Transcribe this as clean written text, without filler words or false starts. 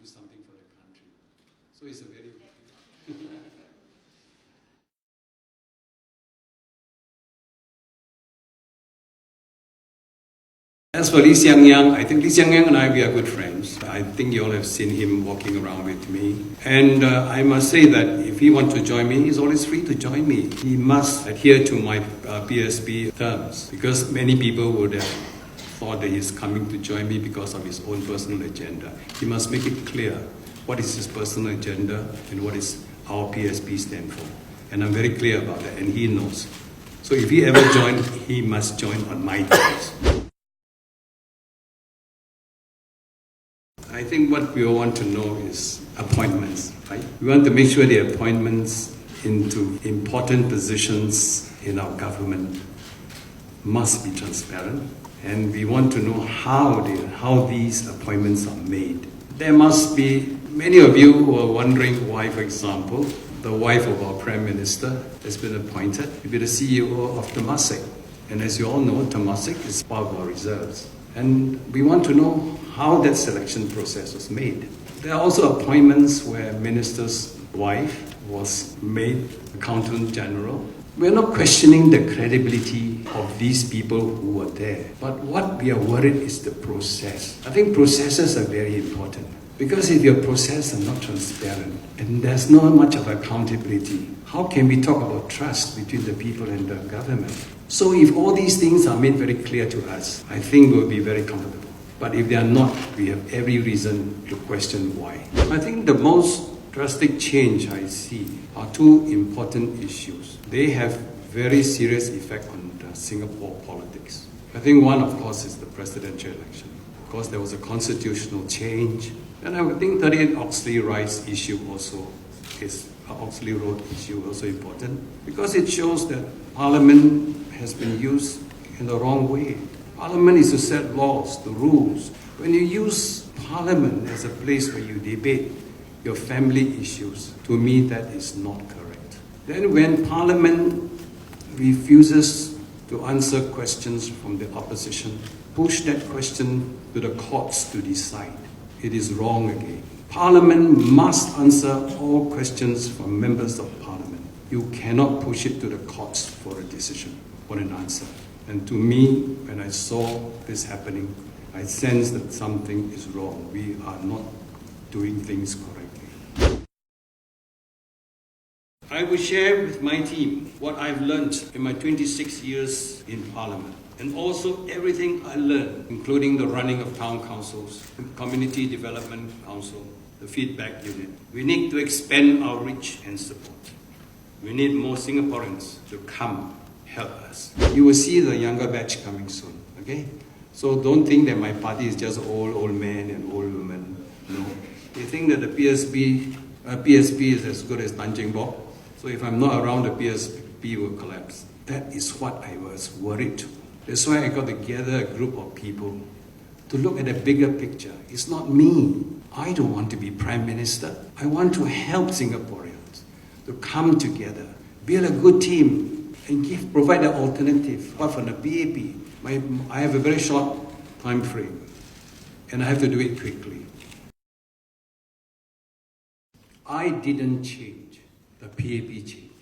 do something for the country. So it's a very... As for Lee Hsiang Yang, I think Lee Hsiang Yang and we are good friends. I think you all have seen him walking around with me. And I must say that if he wants to join me, he's always free to join me. He must adhere to my PSP terms, because many people would have thought that he's coming to join me because of his own personal agenda. He must make it clear what is his personal agenda and what is our PSP stand for. And I'm very clear about that, and he knows. So if he ever joins, he must join on my terms. I think what we all want to know is appointments, right? We want to make sure the appointments into important positions in our government must be transparent, and we want to know how these appointments are made. There must be, many of you who are wondering why, for example, the wife of our Prime Minister has been appointed to be the CEO of Temasek. And as you all know, Temasek is part of our reserves. And we want to know how that selection process was made. There are also appointments where minister's wife was made Accountant General. We're not questioning the credibility of these people who were there. But what we are worried is the process. I think processes are very important. Because if your processes are not transparent and there's not much of accountability, how can we talk about trust between the people and the government? So if all these things are made very clear to us, I think we'll be very comfortable. But if they are not, we have every reason to question why. I think the most drastic change I see are two important issues. They have very serious effect on Singapore politics. I think one, of course, is the presidential election. Of course, there was a constitutional change. And I think 38 Oxley Rights issue also is Oxley Road issue also important, because it shows that Parliament has been used in the wrong way. Parliament is to set laws, the rules. When you use Parliament as a place where you debate your family issues, to me that is not correct. Then when Parliament refuses to answer questions from the opposition, push that question to the courts to decide, it is wrong again. Parliament must answer all questions from members of Parliament. You cannot push it to the courts for a decision, for an answer. And to me, when I saw this happening, I sensed that something is wrong. We are not doing things correctly. I will share with my team what I've learned in my 26 years in Parliament, and also everything I learned, including the running of town councils, community development council, the feedback unit. We need to expand our reach and support. We need more Singaporeans to come help us. You will see the younger batch coming soon, okay? So don't think that my party is just old men and old women. No. They think that the PSP is as good as Tanjung Bock. So if I'm not around, the PSP will collapse. That is what I was worried to. That's why I got together a group of people to look at a bigger picture. It's not me. I don't want to be Prime Minister. I want to help Singaporeans to come together, build a good team, and provide an alternative. Apart from the PAP, I have a very short time frame, and I have to do it quickly. I didn't change. The PAP changed.